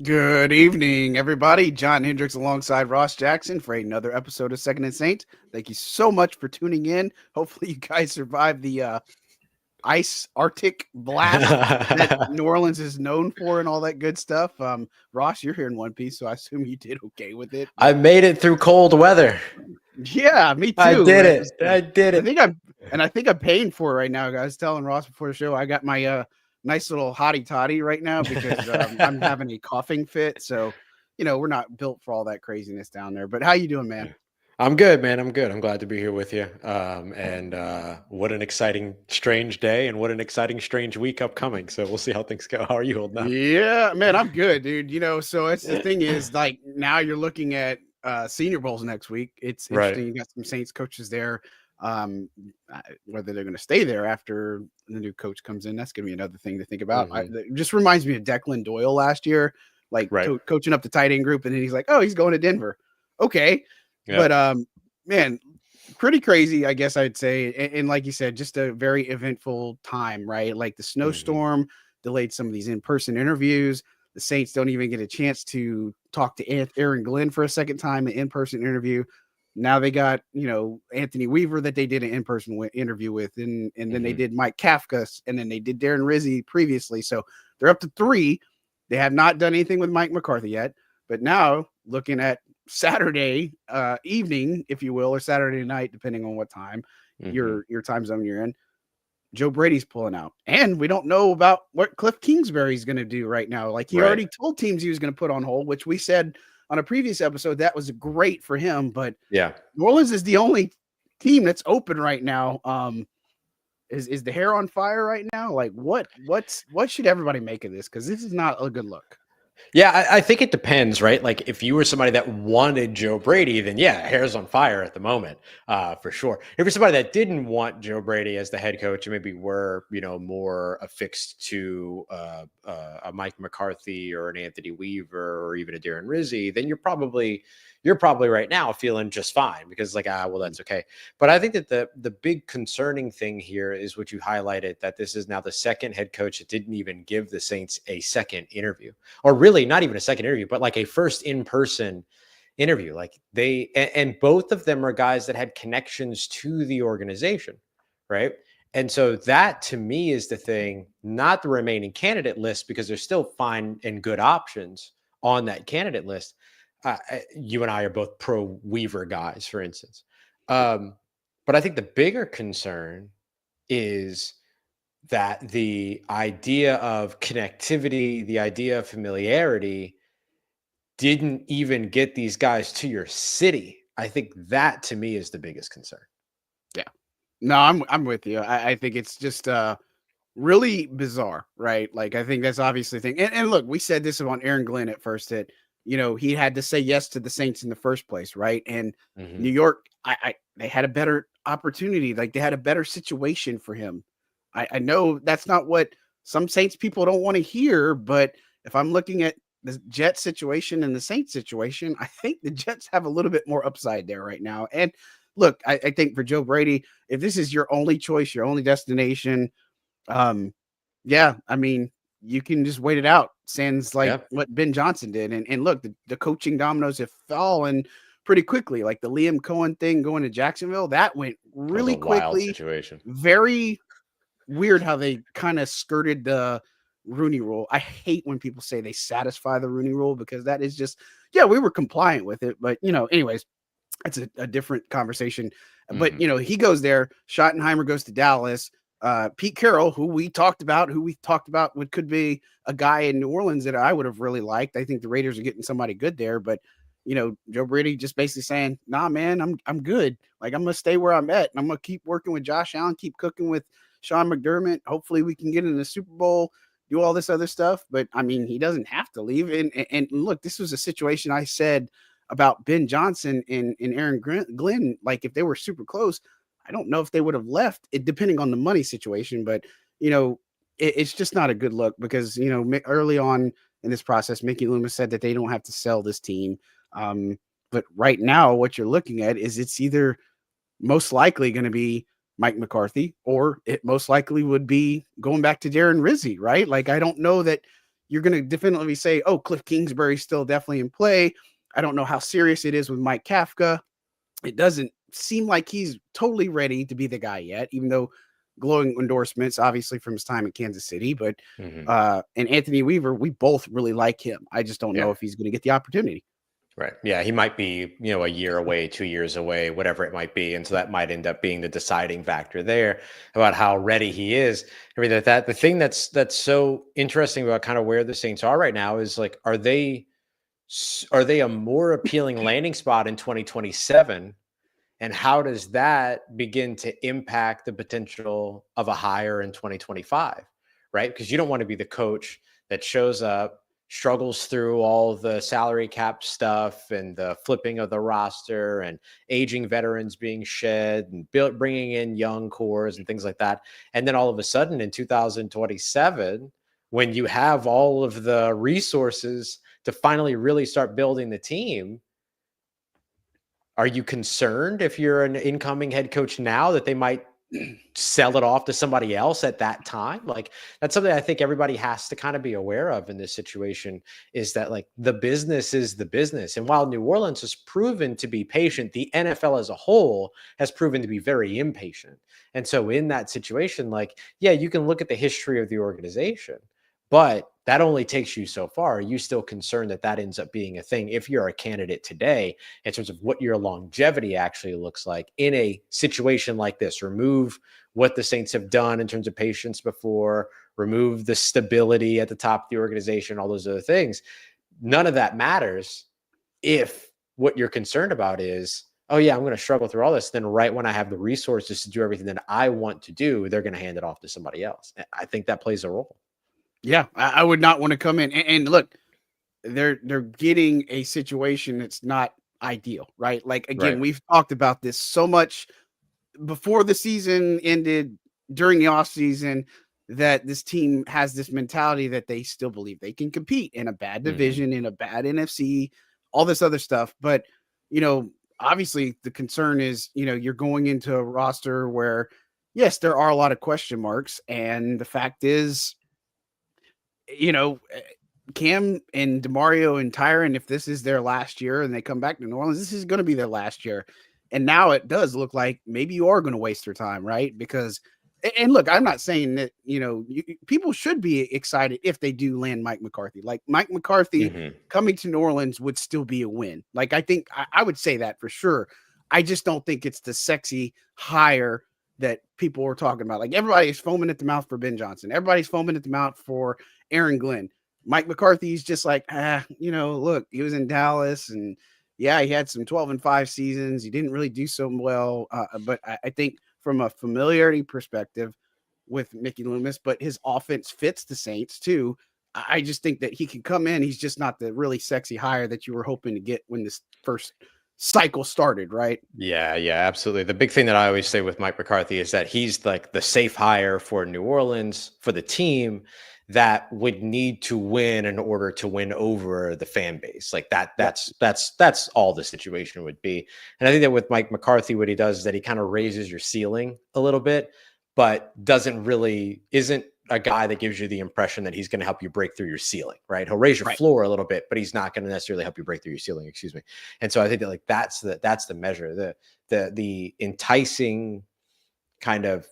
Good evening, everybody. John Hendricks alongside Ross Jackson for another episode of Second and Saint. Thank you so much for tuning in. Hopefully, you guys survived the ice Arctic blast that New Orleans is known for and all that good stuff. Ross, you're here in one piece, so I assume you did okay with it. I made it through cold weather. Yeah, me too. I did it. I think I'm paying for it right now. I was telling Ross before the show, I got my nice little hottie toddy right now because I'm having a coughing fit. So, we're not built for all that craziness down there. But how you doing, man? I'm good, man. I'm good. I'm glad to be here with you. And what an exciting, strange day, and what an exciting, strange week upcoming. So we'll see how things go. How are you holding up? Yeah, man, I'm good, dude. So it's the thing is, like, now you're looking at Senior Bowls next week. It's interesting. You got some Saints coaches there. Whether they're going to stay there after the new coach comes in, that's going to be another thing to think about. It just reminds me of Declan Doyle last year, like coaching up the tight end group, and then he's like, "Oh, he's going to Denver." Okay, but man, pretty crazy, I guess I'd say. And like you said, just a very eventful time, right? Like the snowstorm delayed some of these in-person interviews. The Saints don't even get a chance to talk to Aaron Glenn for a second time, an in-person interview. Now they got, Anthony Weaver that they did an in-person interview with, and then they did Mike Kafka, and then they did Darren Rizzi previously. So they're up to 3. They have not done anything with Mike McCarthy yet, but now looking at Saturday evening, if you will, or Saturday night, depending on what time your time zone you're in, Joe Brady's pulling out, and we don't know about what Cliff Kingsbury's going to do right now. Like he already told teams he was going to put on hold, which we said on a previous episode that was great for him. But New Orleans is the only team that's open right now. Is the hair on fire right now? Like what should everybody make of this? Because this is not a good look. Yeah, I think it depends, right? Like if you were somebody that wanted Joe Brady, then hair's on fire at the moment, for sure. If you're somebody that didn't want Joe Brady as the head coach and maybe were, more affixed to a Mike McCarthy or an Anthony Weaver or even a Darren Rizzi, then you're probably right now feeling just fine because that's okay. But I think that the big concerning thing here is what you highlighted, that this is now the second head coach that didn't even give the Saints a second interview, or really not even a second interview, but like a first in-person interview. Like and both of them are guys that had connections to the organization, right? And so that to me is the thing, not the remaining candidate list, because there's still fine and good options on that candidate list. You and I are both pro Weaver guys, for instance. But I think the bigger concern is that the idea of connectivity, the idea of familiarity didn't even get these guys to your city. I think that to me is the biggest concern. Yeah. No, I'm with you. I think it's just really bizarre, right? Like I think that's obviously the thing. And look, we said this on Aaron Glenn at first that he had to say yes to the Saints in the first place, right? And New York, they had a better opportunity. Like they had a better situation for him. I know that's not what some Saints people don't want to hear, but if I'm looking at the Jets situation and the Saints situation, I think the Jets have a little bit more upside there right now. And look, I think for Joe Brady, if this is your only choice, your only destination, I mean, you can just wait it out. Sans what Ben Johnson did. And look, the coaching dominoes have fallen pretty quickly. Like the Liam Cohen thing going to Jacksonville, that went really quickly. Wild situation. Very weird how they kind of skirted the Rooney Rule. I hate when people say they satisfy the Rooney Rule because that is just, we were compliant with it. But, anyways, that's a different conversation. But, he goes there. Schottenheimer goes to Dallas. Pete Carroll, who we talked about could be a guy in New Orleans that I would have really liked. I think the Raiders are getting somebody good there, but Joe Brady just basically saying, nah, man, I'm good. Like I'm going to stay where I'm at and I'm going to keep working with Josh Allen, keep cooking with Sean McDermott. Hopefully we can get in the Super Bowl. do all this other stuff. But I mean, he doesn't have to leave. And look, this was a situation I said about Ben Johnson and Aaron Glenn. Like if they were super close, I don't know if they would have left it, depending on the money situation. But it's just not a good look because early on in this process, Mickey Loomis said that they don't have to sell this team. But right now, what you're looking at is it's either most likely going to be Mike McCarthy, or it most likely would be going back to Darren Rizzi, right? Like, I don't know that you're going to definitively say, oh, Cliff Kingsbury's still definitely in play. I don't know how serious it is with Mike Kafka. It doesn't seem like he's totally ready to be the guy yet, even though glowing endorsements, obviously, from his time in Kansas City. But and Anthony Weaver, we both really like him. I just don't know if he's going to get the opportunity. Right. Yeah, he might be, a year away, 2 years away, whatever it might be. And so that might end up being the deciding factor there about how ready he is. I mean, the thing that's so interesting about kind of where the Saints are right now is like, are they a more appealing landing spot in 2027? And how does that begin to impact the potential of a hire in 2025? Right. Because you don't want to be the coach that shows up, struggles through all the salary cap stuff and the flipping of the roster and aging veterans being shed and bringing in young cores and things like that. And then all of a sudden in 2027, when you have all of the resources to finally really start building the team, are you concerned if you're an incoming head coach now that they might sell it off to somebody else at that time? Like, that's something I think everybody has to kind of be aware of in this situation, is that like the business is the business. And while New Orleans has proven to be patient, the NFL as a whole has proven to be very impatient. And so in that situation, like, yeah, you can look at the history of the organization, but that only takes you so far. Are you still concerned that ends up being a thing if you're a candidate today in terms of what your longevity actually looks like in a situation like this? Remove what the Saints have done in terms of patience before, remove the stability at the top of the organization, all those other things. None of that matters if what you're concerned about is, oh yeah, I'm going to struggle through all this. Then right when I have the resources to do everything that I want to do, they're going to hand it off to somebody else. I think that plays a role. Yeah, I would not want to come in and look, they're getting a situation that's not ideal, right? Like, again, we've talked about this so much before the season ended, during the off season, that this team has this mentality that they still believe they can compete in a bad division, in a bad NFC, all this other stuff. But, obviously the concern is, you're going into a roster where, yes, there are a lot of question marks. And the fact is, Cam and DeMario and Tyron, if this is their last year and they come back to New Orleans, this is going to be their last year. And now it does look like maybe you are going to waste your time, right? Because, and look, I'm not saying that, people should be excited if they do land Mike McCarthy. Like, Mike McCarthy coming to New Orleans would still be a win. Like, I think I would say that for sure. I just don't think it's the sexy hire that people were talking about. Like, everybody's foaming at the mouth for Ben Johnson. Everybody's foaming at the mouth for Aaron Glenn. Mike McCarthy's just like, look, he was in Dallas and yeah, he had some 12-5 seasons. He didn't really do so well. But I think from a familiarity perspective with Mickey Loomis, but his offense fits the Saints too. I just think that he can come in. He's just not the really sexy hire that you were hoping to get when this first cycle started, right? Yeah, absolutely. The big thing that I always say with Mike McCarthy is that he's like the safe hire for New Orleans, for the team that would need to win in order to win over the fan base. Like that's all the situation would be. And I think that with Mike McCarthy, what he does is that he kind of raises your ceiling a little bit, but isn't a guy that gives you the impression that he's going to help you break through your ceiling, right? He'll raise your floor a little bit, but he's not going to necessarily help you break through your ceiling, excuse me. And so I think that like that's the measure, the enticing kind of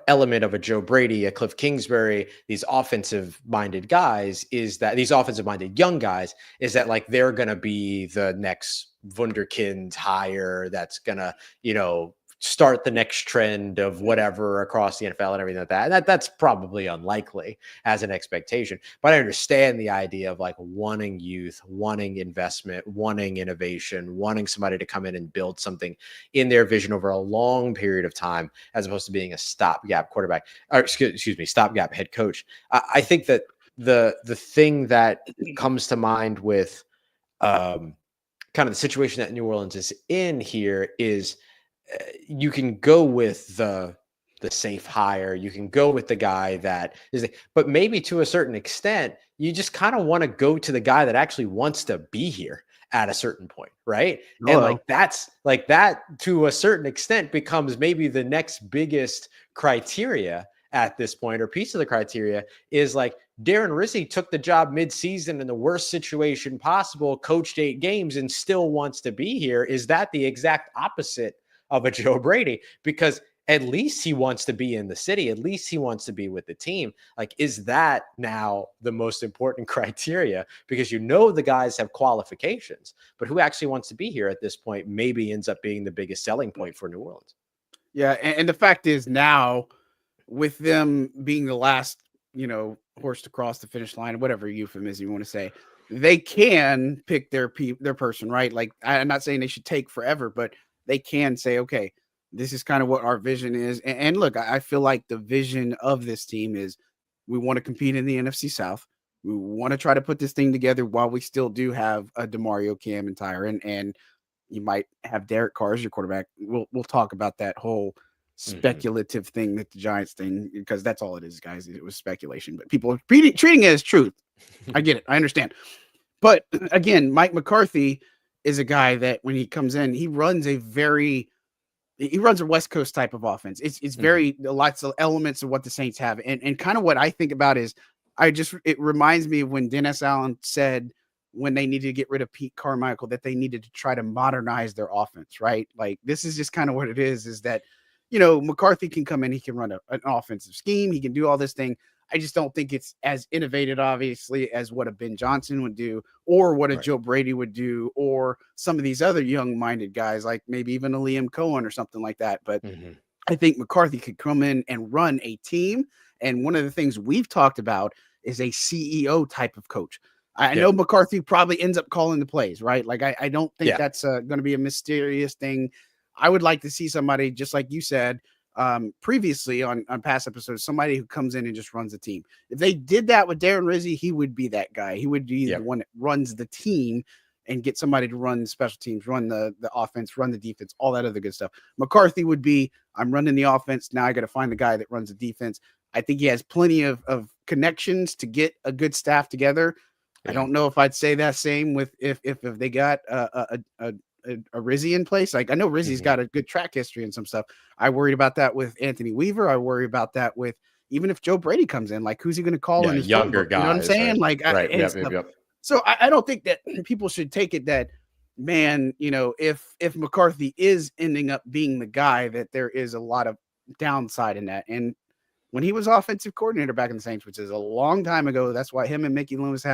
element of a Joe Brady, a Cliff Kingsbury, these offensive minded young guys is that like they're going to be the next wunderkind hire that's going to, start the next trend of whatever across the NFL and everything like that. And that's probably unlikely as an expectation. But I understand the idea of like wanting youth, wanting investment, wanting innovation, wanting somebody to come in and build something in their vision over a long period of time, as opposed to being a stopgap quarterback, or excuse me, stopgap head coach. I think that the thing that comes to mind with kind of the situation that New Orleans is in here is you can go with the safe hire. You can go with the guy that is, but maybe to a certain extent, you just kind of want to go to the guy that actually wants to be here at a certain point, right? Hello. And like that to a certain extent becomes maybe the next biggest criteria at this point, or piece of the criteria is like Darren Rizzi took the job mid-season in the worst situation possible, coached 8 games, and still wants to be here. Is that the exact opposite of a Joe Brady? Because at least he wants to be in the city. At least he wants to be with the team. Like, is that now the most important criteria? Because the guys have qualifications, but who actually wants to be here at this point maybe ends up being the biggest selling point for New Orleans. Yeah, and the fact is now, with them being the last, horse to cross the finish line, whatever euphemism you want to say, they can pick their person, right? Like, I'm not saying they should take forever, but they can say, okay, this is kind of what our vision is. And look, I feel like the vision of this team is we want to compete in the NFC South. We want to try to put this thing together while we still do have a DeMario, Cam, and Tyron, and you might have Derek Carr as your quarterback. We'll talk about that whole speculative thing that the Giants thing, because that's all it is, guys. It was speculation, but people are treating it as truth. I get it. I understand. But again, Mike McCarthy is a guy that when he comes in, he runs a West Coast type of offense. It's very lots of elements of what the Saints have. And kind of what I think about is it reminds me of when Dennis Allen said when they needed to get rid of Pete Carmichael that they needed to try to modernize their offense, right? Like, this is just kind of what it is that, McCarthy can come in, he can run an offensive scheme, he can do all this thing. I just don't think it's as innovative, obviously, as what a Ben Johnson would do, or what a Joe Brady would do, or some of these other young-minded guys, like maybe even a Liam Cohen or something like that. But I think McCarthy could come in and run a team. And one of the things we've talked about is a CEO type of coach. I know McCarthy probably ends up calling the plays, right? Like, I don't think that's going to be a mysterious thing. I would like to see somebody, just like you said previously on past episodes, somebody who comes in and just runs the team. If they did that with Darren Rizzi, he would be that guy. He would be the one that runs the team and get somebody to run special teams, run the offense, run the defense, all that other good stuff. McCarthy would be, I'm running the offense. Now I got to find the guy that runs the defense. I think he has plenty of connections to get a good staff together. I don't know if I'd say that same with if they got a Rizzi in place. Like, I know Rizzi's got a good track history and some stuff. I worried about that with Anthony Weaver. I worry about that with even if Joe Brady comes in. Like, who's he going to call in his younger guys? You know what I'm saying? Right. Like, So I don't think that people should take it that, man, if McCarthy is ending up being the guy, that there is a lot of downside in that. And when he was offensive coordinator back in the Saints, which is a long time ago, that's why him and Mickey Loomis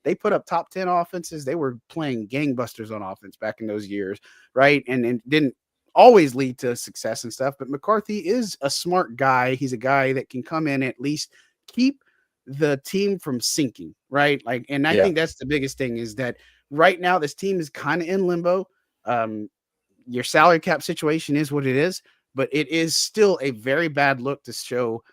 they put up top 10 offenses. They were playing gangbusters on offense back in those years, right? And didn't always lead to success and stuff. But McCarthy is a smart guy. He's a guy that can come in and at least keep the team from sinking, right? Like, and I think that's the biggest thing is that right now this team is kind of in limbo. Your salary cap situation is what it is, but it is still a very bad look to show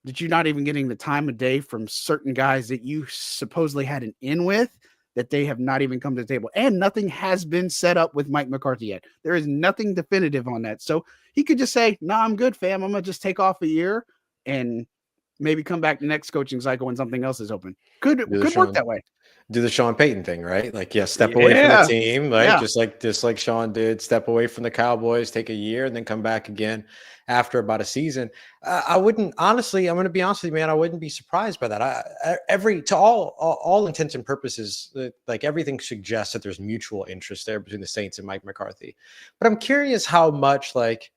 that you're not even getting the time of day from certain guys that you supposedly had an in with, that they have not even come to the table. And nothing has been set up with Mike McCarthy yet. There is nothing definitive on that. So he could just say, nah, I'm good, fam. I'm going to just take off a year and maybe come back the next coaching cycle when something else is open. Could work that way. Do the Sean Payton thing, right? Like, step away from the team, right? Yeah. Just like Sean did, step away from the Cowboys, take a year, and then come back again after about a season. I wouldn't, honestly, I'm going to be honest with you, man, I wouldn't be surprised by that. To all intents and purposes, like, everything suggests that there's mutual interest there between the Saints and Mike McCarthy. But I'm curious how much, like,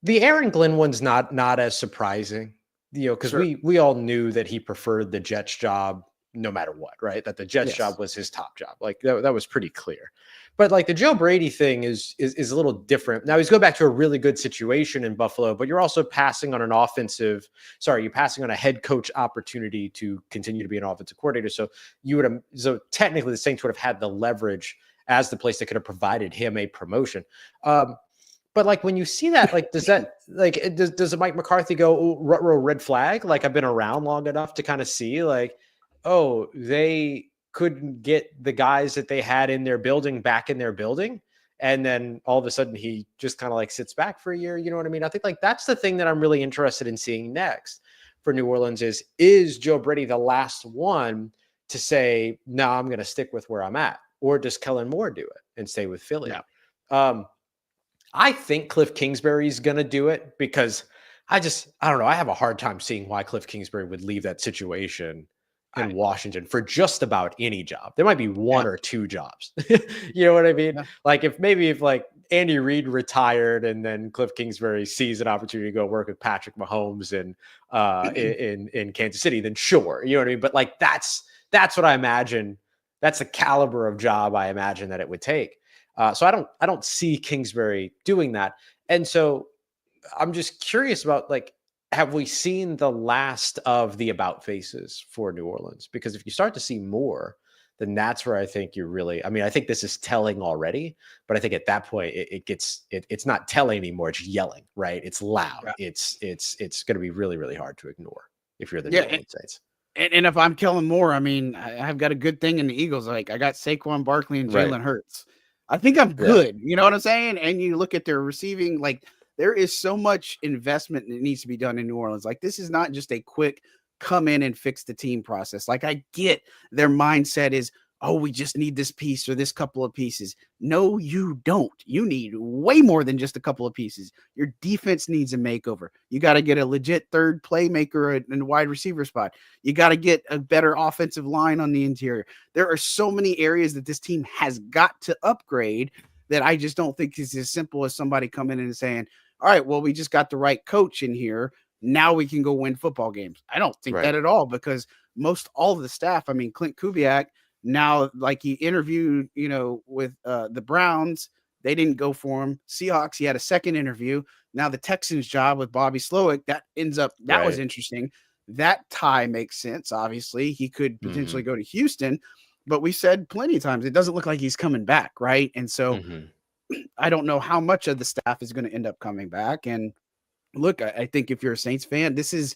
the Aaron Glenn one's not as surprising, because we all knew that he preferred the Jets job no matter what, right? That the Jets job was his top job. Like, that was pretty clear. But like the Joe Brady thing is a little different. Now he's going back to a really good situation in Buffalo, but you're also passing on you're passing on a head coach opportunity to continue to be an offensive coordinator. So so technically the Saints would have had the leverage as the place that could have provided him a promotion. But like when you see that, like, does Mike McCarthy go, red flag? Like, I've been around long enough to kind of see like, oh, they couldn't get the guys that they had in their building back in their building. And then all of a sudden he just kind of like sits back for a year. You know what I mean? I think like that's the thing that I'm really interested in seeing next for New Orleans is Joe Brady the last one to say, no, I'm going to stick with where I'm at? Or does Kellen Moore do it and stay with Philly? Yeah. I think Cliff Kingsbury's going to do it because I don't know. I have a hard time seeing why Cliff Kingsbury would leave that situation in Washington for just about any job. There might be one or two jobs. You know what I mean? Yeah. Like if like Andy Reid retired and then Cliff Kingsbury sees an opportunity to go work with Patrick Mahomes in Kansas City, then sure. You know what I mean? But like, that's what I imagine. That's the caliber of job I imagine that it would take. So I don't see Kingsbury doing that. And so I'm just curious about like, have we seen the last of the about faces for New Orleans? Because if you start to see more, then that's where I think you're really, I mean, I think this is telling already, but I think at that point it's not telling anymore. It's yelling, right? It's loud. Yeah. It's going to be really, really hard to ignore if you're the New Orleans Saints. And if I'm Kellen Moore, I mean, I've got a good thing in the Eagles. Like I got Saquon Barkley and Jalen Hurts. I think I'm good. Yeah. You know what I'm saying? And you look at their receiving, like there is so much investment that needs to be done in New Orleans. Like this is not just a quick come in and fix the team process. Like I get their mindset is, oh, we just need this piece or this couple of pieces. No, you don't. You need way more than just a couple of pieces. Your defense needs a makeover. You got to get a legit third playmaker in the wide receiver spot. You got to get a better offensive line on the interior. There are so many areas that this team has got to upgrade that I just don't think is as simple as somebody coming in and saying, all right, well, we just got the right coach in here. Now we can go win football games. I don't think that at all because most all of the staff, I mean, Clint Kubiak, now, like he interviewed, with the Browns, they didn't go for him. Seahawks, he had a second interview. Now the Texans job with Bobby Slowick, that was interesting. That tie makes sense. Obviously, he could potentially go to Houston, but we said plenty of times it doesn't look like he's coming back, right? And so I don't know how much of the staff is going to end up coming back. And look, I think if you're a Saints fan, this is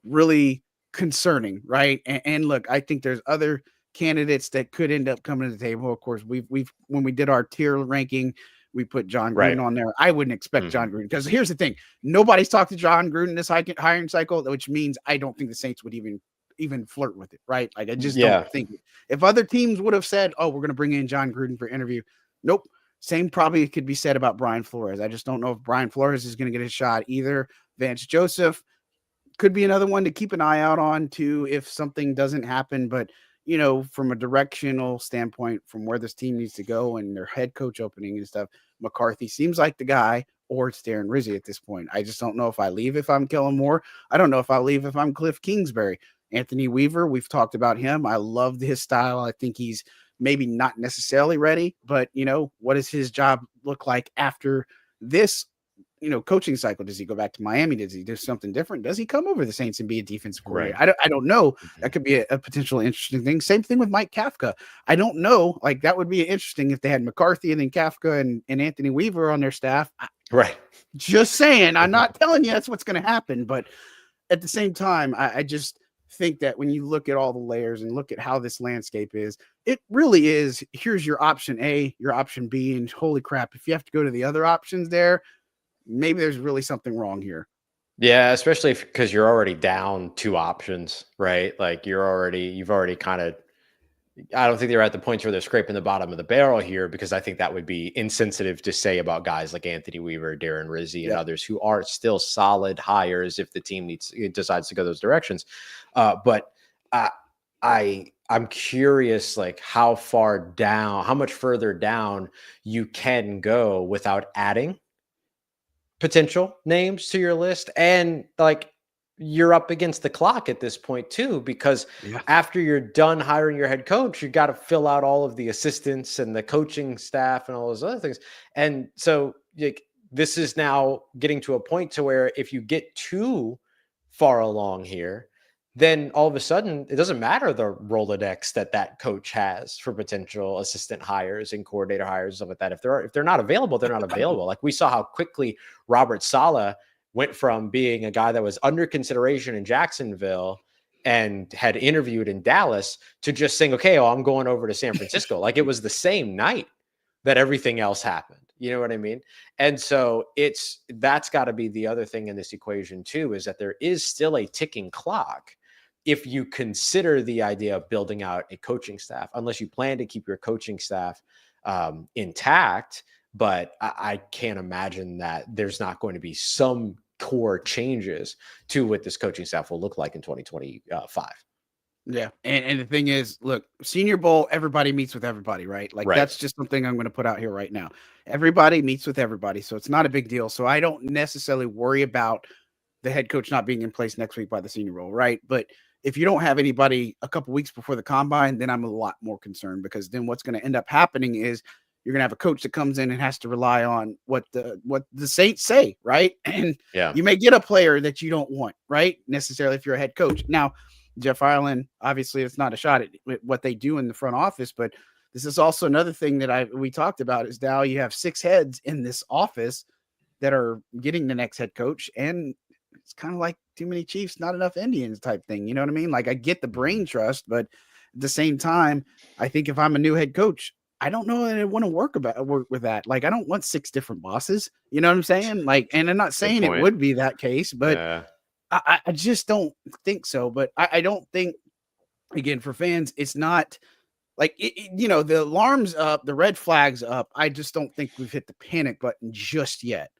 really concerning, right? And look, I think there's other candidates that could end up coming to the table. Of course, we've when we did our tier ranking, we put John Gruden on there. I wouldn't expect John Gruden because here's the thing: nobody's talked to John Gruden this hiring cycle, which means I don't think the Saints would even flirt with it, right? Like I just don't think it. If other teams would have said, "Oh, we're going to bring in John Gruden for interview," nope. Same probably could be said about Brian Flores. I just don't know if Brian Flores is going to get a shot either. Vance Joseph could be another one to keep an eye out on too if something doesn't happen, but from a directional standpoint, from where this team needs to go and their head coach opening and stuff, McCarthy seems like the guy, or it's Darren Rizzi at this point. I just don't know if I leave if I'm Kellen Moore. I don't know if I leave if I'm Cliff Kingsbury. Anthony Weaver, we've talked about him. I love his style. I think he's maybe not necessarily ready, but what does his job look like after this coaching cycle? Does he go back to Miami? Does he do something different? Does he come over the Saints and be a defensive coordinator? I don't know. That could be a potential interesting thing. Same thing with Mike Kafka. I don't know. Like that would be interesting if they had McCarthy and then Kafka and Anthony Weaver on their staff. Right. Just saying. I'm not telling you that's what's going to happen, but at the same time, I just think that when you look at all the layers and look at how this landscape is, it really is. Here's your option A, your option B, and holy crap, if you have to go to the other options there, maybe there's really something wrong here. Yeah, especially because you're already down two options, right? Like you've already kind of, I don't think they're at the point where they're scraping the bottom of the barrel here, because I think that would be insensitive to say about guys like Anthony Weaver, Darren Rizzi, and others who are still solid hires if the team decides to go those directions. But I'm curious, like how much further down you can go without adding potential names to your list. And like, you're up against the clock at this point too, because Yeah. after you're done hiring your head coach, you got to fill out all of the assistants and the coaching staff and all those other things. And so like, this is now getting to a point to where if you get too far along here, then all of a sudden it doesn't matter the Rolodex that coach has for potential assistant hires and coordinator hires and stuff like that. If they're not available, they're not available. Like we saw how quickly Robert Saleh went from being a guy that was under consideration in Jacksonville and had interviewed in Dallas to just saying, okay, I'm going over to San Francisco. Like it was the same night that everything else happened. You know what I mean? And so that's got to be the other thing in this equation too, is that there is still a ticking clock if you consider the idea of building out a coaching staff, unless you plan to keep your coaching staff intact. But I can't imagine that there's not going to be some core changes to what this coaching staff will look like in 2025. Yeah. And the thing is, look, Senior Bowl, everybody meets with everybody, right? Like that's just something I'm going to put out here right now. Everybody meets with everybody. So it's not a big deal. So I don't necessarily worry about the head coach not being in place next week by the Senior Bowl, right? But if you don't have anybody a couple weeks before the combine, then I'm a lot more concerned, because then what's going to end up happening is you're going to have a coach that comes in and has to rely on what the Saints say, right? And you may get a player that you don't want, right? Necessarily if you're a head coach. Now, Jeff Ireland, obviously it's not a shot at what they do in the front office, but this is also another thing that we talked about, is now you have 6 heads in this office that are getting the next head coach, and it's kind of like too many Chiefs, not enough Indians type thing. You know what I mean? Like I get the brain trust, but at the same time, I think if I'm a new head coach, I don't know that I want to work with that. Like I don't want 6 different bosses. You know what I'm saying? Like, and I'm not saying it would be that case, but I just don't think so. But I don't think, again, for fans, it's not like, the alarm's up, the red flag's up. I just don't think we've hit the panic button just yet.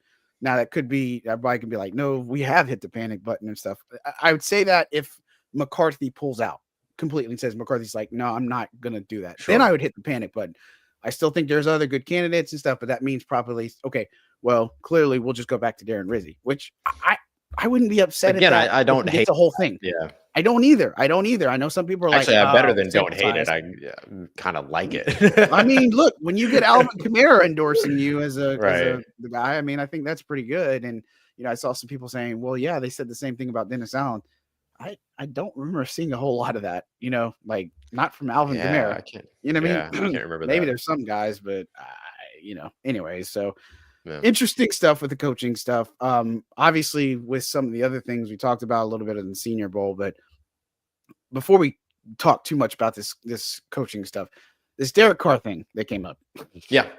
Now that could be, everybody can be like, no, we have hit the panic button and stuff. I would say that if McCarthy pulls out completely and says, McCarthy's like, no, I'm not going to do that, then I would hit the panic button. I still think there's other good candidates and stuff, but that means probably, okay, well, clearly we'll just go back to Darren Rizzi, which I wouldn't be upset again. at that. I don't hate the whole thing. Yeah. I don't either. I know some people are actually, like, better than don't hate it. I kind of like it. I mean, look, when you get Alvin Kamara endorsing you as the guy, I mean, I think that's pretty good. And I saw some people saying, well, yeah, they said the same thing about Dennis Allen. I don't remember seeing a whole lot of that, like not from Alvin Kamara. I can't, you know what I mean? I can't remember Maybe that. there's some guys, but anyways, so interesting stuff with the coaching stuff. Obviously with some of the other things we talked about a little bit in the Senior Bowl, but before we talk too much about this coaching stuff, this Derek Carr thing that came up. Yeah.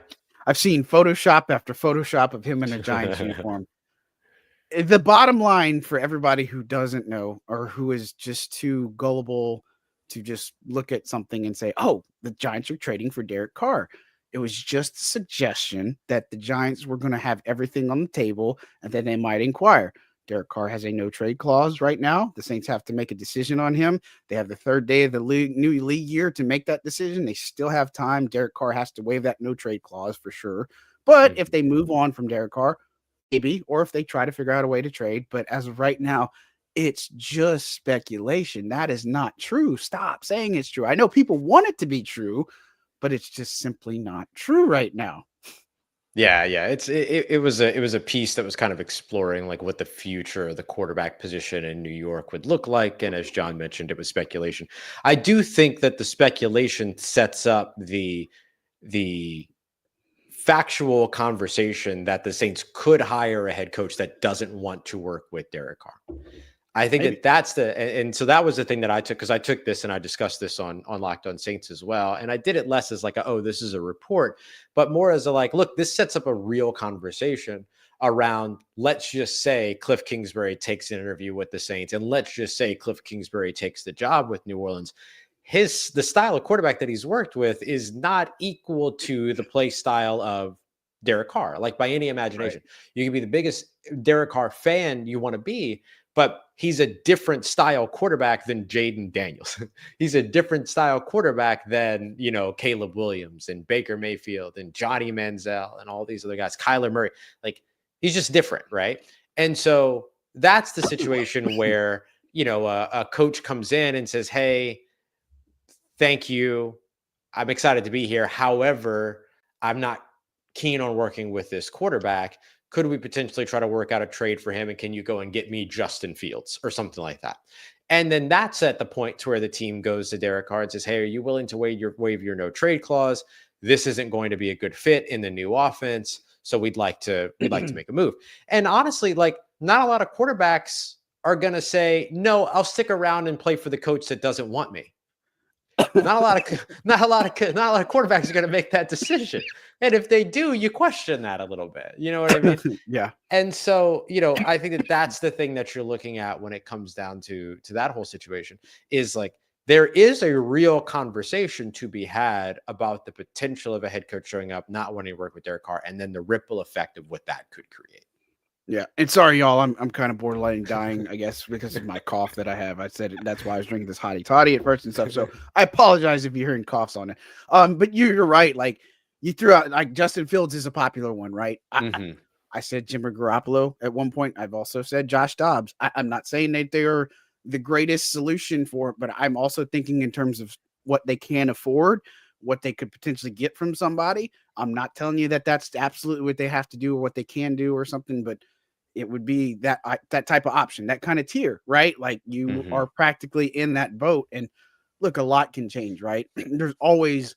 I've seen Photoshop after Photoshop of him in a Giants uniform. The bottom line for everybody who doesn't know, or who is just too gullible to just look at something and say, oh, the Giants are trading for Derek Carr. It was just a suggestion that the Giants were going to have everything on the table and then they might inquire. Derek Carr has a no trade clause right now. The Saints have to make a decision on him. They have the 3rd day of the new league year to make that decision. They still have time. Derek Carr has to waive that no trade clause for sure. But if they move on from Derek Carr, maybe, or if they try to figure out a way to trade. But as of right now, it's just speculation. That is not true. Stop saying it's true. I know people want it to be true, but it's just simply not true right now. Yeah. It was a piece that was kind of exploring like what the future of the quarterback position in New York would look like, and as John mentioned, it was speculation. I do think that the speculation sets up the factual conversation that the Saints could hire a head coach that doesn't want to work with Derek Carr. I think that's and so that was the thing that I took, because I took this and I discussed this on Locked On Saints as well. And I did it less as like, oh, this is a report, but more as a like, look, this sets up a real conversation around, let's just say Cliff Kingsbury takes an interview with the Saints, and let's just say Cliff Kingsbury takes the job with New Orleans. The style of quarterback that he's worked with is not equal to the play style of Derek Carr, like by any imagination. You can be the biggest Derek Carr fan you want to be, but he's a different style quarterback than Jaden Daniels. He's a different style quarterback than, Caleb Williams and Baker Mayfield and Johnny Manziel and all these other guys, Kyler Murray. Like, he's just different, right? And so that's the situation where, a coach comes in and says, hey, thank you, I'm excited to be here. However, I'm not keen on working with this quarterback. Could we potentially try to work out a trade for him? And can you go and get me Justin Fields or something like that? And then that's at the point to where the team goes to Derek Carr and says, hey, are you willing to waive your no trade clause? This isn't going to be a good fit in the new offense. So we'd like to make a move. And honestly, like, not a lot of quarterbacks are going to say, no, I'll stick around and play for the coach that doesn't want me. Not a lot of quarterbacks are going to make that decision. And if they do, you question that a little bit. You know what I mean? Yeah. And so, I think that that's the thing that you're looking at when it comes down to that whole situation, is like, there is a real conversation to be had about the potential of a head coach showing up, not wanting to work with Derek Carr, and then the ripple effect of what that could create. Yeah, and sorry, y'all, I'm kind of borderline dying, I guess, because of my cough that I have. I said that's why I was drinking this hottie toddy at first and stuff. So I apologize if you're hearing coughs on it. But you're right. Like, you threw out, like, Justin Fields is a popular one, right? I said Jimmy Garoppolo at one point. I've also said Josh Dobbs. I'm not saying that they're the greatest solution for it, but I'm also thinking in terms of what they can afford, what they could potentially get from somebody. I'm not telling you that that's absolutely what they have to do or what they can do or something, but it would be that type of option, that kind of tier, right? Like, you are practically in that boat. And look, a lot can change, right? There's always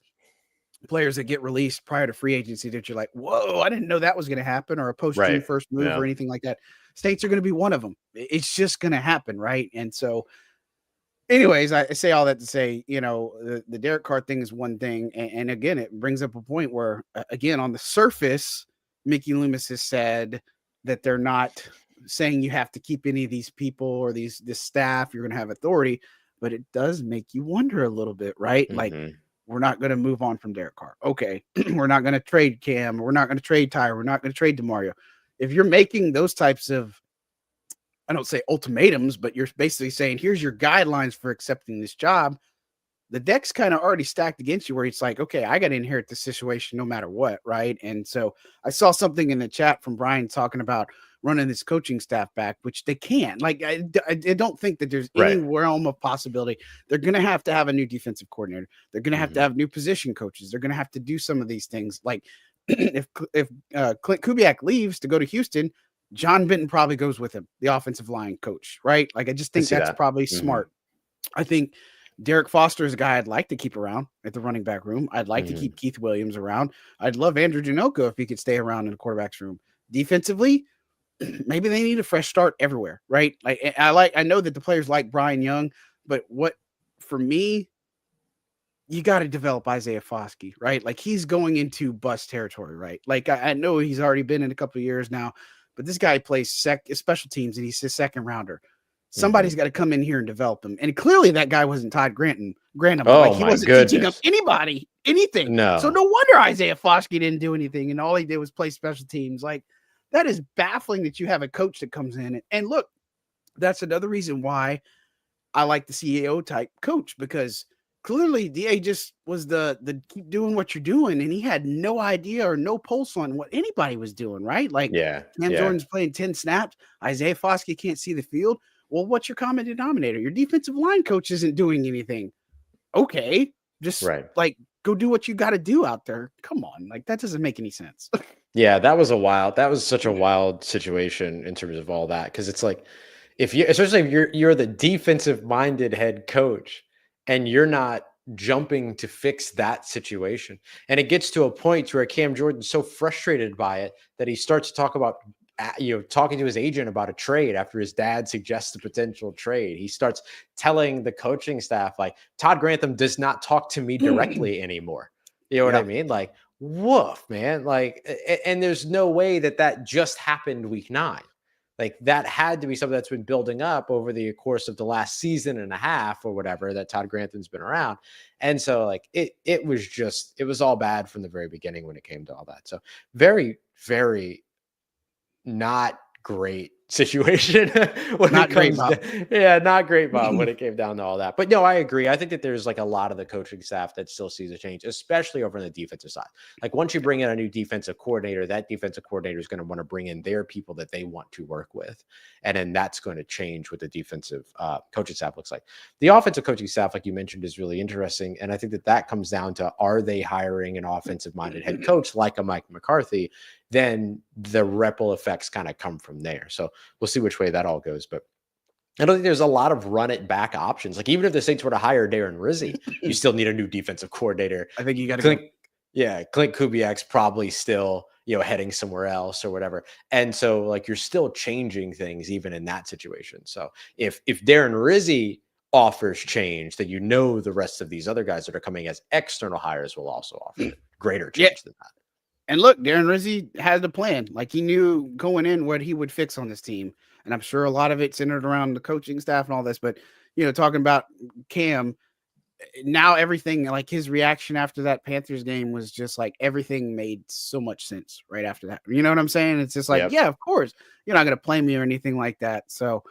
players that get released prior to free agency that you're like, whoa, I didn't know that was going to happen, or a post-June first move or anything like that. Saints are going to be one of them. It's just going to happen, right? And so, anyways, I say all that to say, the Derek Carr thing is one thing. And again, it brings up a point where, again, on the surface, Mickey Loomis has said that they're not saying you have to keep any of these people or this staff, you're going to have authority, but it does make you wonder a little bit, right? Like, we're not going to move on from Derek Carr. Okay. We're not going to trade Cam. We're not going to trade Tyre. We're not going to trade DeMario. If you're making those types of, I don't say ultimatums, but you're basically saying, here's your guidelines for accepting this job, the deck's kind of already stacked against you, where it's like, okay, I got to inherit this situation no matter what, right? And so I saw something in the chat from Brian talking about running this coaching staff back, which they can. Like, I don't think that there's any realm of possibility. They're going to have a new defensive coordinator. They're going to have new position coaches. They're going to have to do some of these things. Like, if Clint Kubiak leaves to go to Houston, John Benton probably goes with him, the offensive line coach, right? Like, I just think that's probably smart. I think Derek Foster is a guy I'd like to keep around at the running back room. I'd like to keep Keith Williams around. I'd love Andrew Janoko if he could stay around in the quarterback's room. Defensively, maybe they need a fresh start everywhere, right? Like, I know that the players like Brian Young, but for me, you got to develop Isaiah Foskey, right? Like, he's going into bust territory, right? Like, I know he's already been in a couple of years now, but this guy plays special teams and he's his second rounder. Somebody's got to come in here and develop him. And clearly that guy wasn't Todd Grantham. Like, he wasn't teaching up anybody anything. No. So no wonder Isaiah Foskey didn't do anything. And all he did was play special teams. Like, that is baffling that you have a coach that comes in. And look, that's another reason why I like the CEO type coach, because clearly DA just was the keep doing what you're doing. And he had no idea or no pulse on what anybody was doing, right? Like, Cam Jordan's playing 10 snaps. Isaiah Foskey can't see the field. Well, what's your common denominator? Your defensive line coach isn't doing anything. Okay, just like, go do what you got to do out there. Come on, like, that doesn't make any sense. Yeah, that was such a wild situation in terms of all that, because it's like, especially if you're the defensive minded head coach and you're not jumping to fix that situation, and it gets to a point where Cam Jordan's so frustrated by it that he starts to talk about, talking to his agent about a trade after his dad suggests a potential trade. He starts telling the coaching staff, like, Todd Grantham does not talk to me directly anymore. You know what I mean? Like, woof, man. Like, and there's no way that just happened week 9. Like, that had to be something that's been building up over the course of the last season and a half or whatever that Todd Grantham's been around. And so, like, it was all bad from the very beginning when it came to all that. So very, very not great situation when Not it great, comes Bob. to, yeah, not great, Bob, when it came down to all that. But no, I agree. I think that there's like a lot of the coaching staff that still sees a change, especially over on the defensive side. Like once you bring in a new defensive coordinator, that defensive coordinator is going to want to bring in their people that they want to work with. And then that's going to change what the defensive coaching staff looks like. The offensive coaching staff, like you mentioned, is really interesting. And I think that that comes down to, are they hiring an offensive minded head coach like a Mike McCarthy? Then the ripple effects kind of come from there. So we'll see which way that all goes. But I don't think there's a lot of run it back options. Like even if the Saints were to hire Darren Rizzi, you still need a new defensive coordinator. I think you got to go. Yeah, Clint Kubiak's probably still, heading somewhere else or whatever. And so like you're still changing things even in that situation. So if Darren Rizzi offers change, then the rest of these other guys that are coming as external hires will also offer greater change than that. And look, Darren Rizzi had the plan. Like he knew going in what he would fix on this team. And I'm sure a lot of it centered around the coaching staff and all this. But, talking about Cam, now everything, like his reaction after that Panthers game was just like everything made so much sense right after that. You know what I'm saying? It's just like, yeah, of course. You're not going to play me or anything like that. So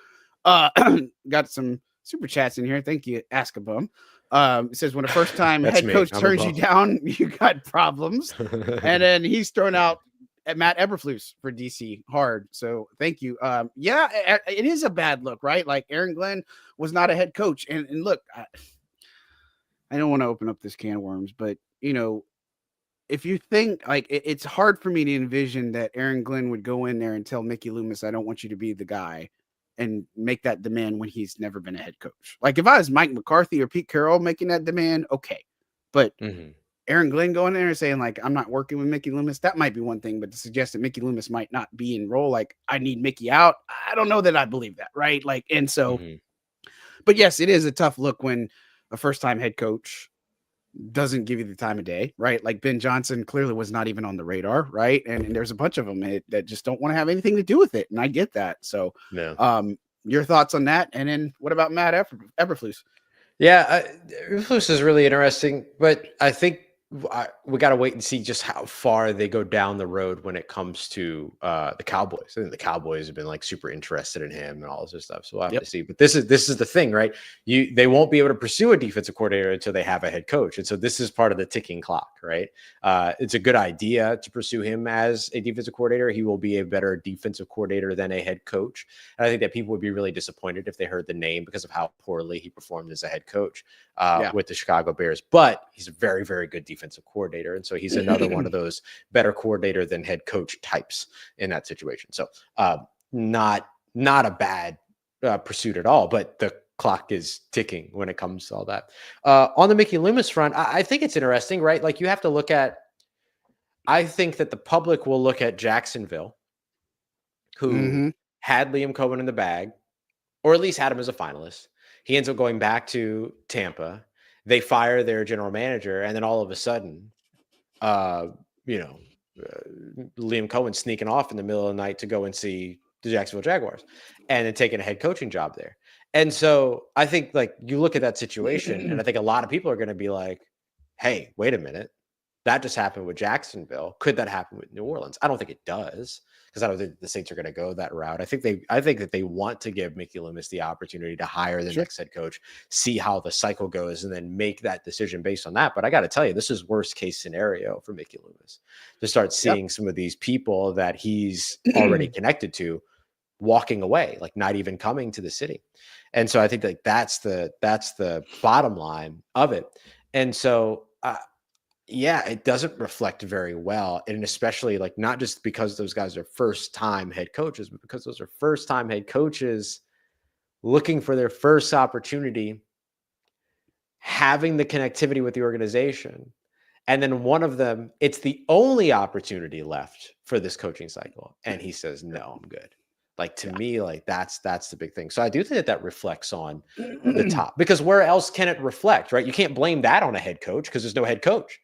got some super chats in here. Thank you, Ask a Bum. It says when a first time head coach turns you down, you got problems. And then he's thrown out at Matt Eberflus for DC hard. So thank you. Yeah, it is a bad look, right? Like Aaron Glenn was not a head coach. And look, I don't want to open up this can of worms, but if you think like it's hard for me to envision that Aaron Glenn would go in there and tell Mickey Loomis, I don't want you to be the guy, and make that demand when he's never been a head coach. Like if I was Mike McCarthy or Pete Carroll making that demand, okay. But Aaron Glenn going there and saying like, I'm not working with Mickey Loomis, that might be one thing, but to suggest that Mickey Loomis might not be in role, like I need Mickey out, I don't know that I believe that, right? Like, and so, but yes, it is a tough look when a first-time head coach doesn't give you the time of day, right? Like Ben Johnson clearly was not even on the radar, right? And there's a bunch of them that just don't want to have anything to do with it, and I get that. So, your thoughts on that? And then what about Matt Eberflus? Yeah, Eberflus is really interesting, but I think we got to wait and see just how far they go down the road when it comes to the Cowboys. I think the Cowboys have been like super interested in him and all this stuff. So we'll have to see. But this is the thing, right? They won't be able to pursue a defensive coordinator until they have a head coach. And so this is part of the ticking clock, right? It's a good idea to pursue him as a defensive coordinator. He will be a better defensive coordinator than a head coach. And I think that people would be really disappointed if they heard the name because of how poorly he performed as a head coach with the Chicago Bears. But he's a very, very good defensive coordinator. And so he's another one of those better coordinator than head coach types in that situation. So not a bad pursuit at all, but the clock is ticking when it comes to all that. On the Mickey Loomis front, I think it's interesting, right? Like you have to look at, I think that the public will look at Jacksonville, who had Liam Cohen in the bag, or at least had him as a finalist. He ends up going back to Tampa. They fire their general manager, and then all of a sudden, Liam Cohen sneaking off in the middle of the night to go and see the Jacksonville Jaguars, and then taking a head coaching job there. And so I think like you look at that situation, and I think a lot of people are going to be like, "Hey, wait a minute, that just happened with Jacksonville. Could that happen with New Orleans?" I don't think it does, because I don't think the Saints are going to go that route. I think that they want to give Mickey Loomis the opportunity to hire the next head coach, see how the cycle goes, and then make that decision based on that. But I got to tell you, this is worst case scenario for Mickey Loomis to start seeing some of these people that he's already connected to walking away, like not even coming to the city. And so I think like that's the bottom line of it. And so yeah, it doesn't reflect very well. And especially like not just because those guys are first time head coaches, but because those are first time head coaches looking for their first opportunity, having the connectivity with the organization. And then one of them, it's the only opportunity left for this coaching cycle. And he says, no, I'm good. Like to me, like that's the big thing. So I do think that reflects on the top, because where else can it reflect, right? You can't blame that on a head coach because there's no head coach.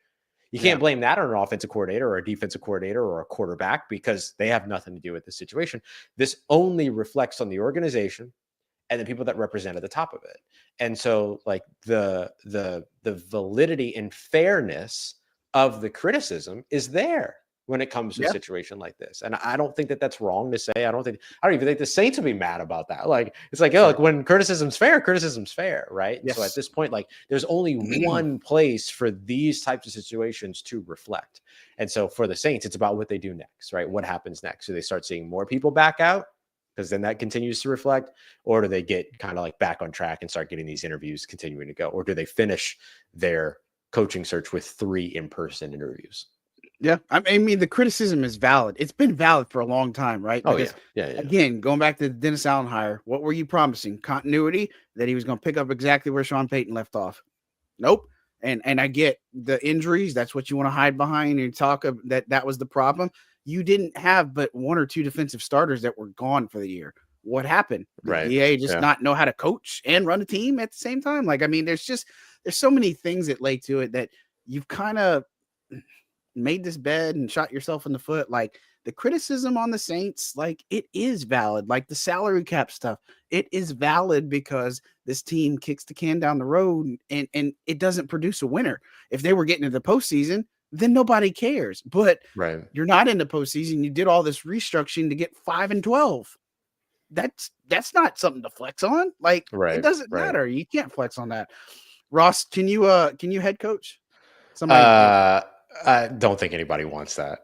You can't blame that on an offensive coordinator or a defensive coordinator or a quarterback because they have nothing to do with the situation. This only reflects on the organization and the people that represent at the top of it. And so like the validity and fairness of the criticism is there. when it comes to a situation like this. And I don't think that that's wrong to say. I don't even think the Saints would be mad about that. Like, it's like, oh, like when criticism's fair, right? Yes. So at this point, like, there's only one place for these types of situations to reflect. And so for the Saints, it's about what they do next, right? What happens next? Do they start seeing more people back out? Because then that continues to reflect, or do they get kind of like back on track and start getting these interviews continuing to go? Or do they finish their coaching search with 3 in-person interviews? Yeah, I mean, the criticism is valid. It's been valid for a long time, right? Because, again, going back to the Dennis Allen hire, what were you promising? Continuity, that he was going to pick up exactly where Sean Payton left off. Nope. And I get the injuries. That's what you want to hide behind and talk of that was the problem. You didn't have but 1 or 2 defensive starters that were gone for the year. What happened? Did DA just not know how to coach and run a team at the same time? Like, I mean, there's so many things that lay to it that you've kind of made this bed and shot yourself in the foot. Like, the criticism on the Saints, like, it is valid. Like the salary cap stuff, it is valid because this team kicks the can down the road and it doesn't produce a winner. If they were getting to the postseason, then nobody cares. But you're not in the postseason. You did all this restructuring to get 5-12. That's not something to flex on. Like, it doesn't matter. You can't flex on that. Ross, can you head coach somebody? I don't think anybody wants that.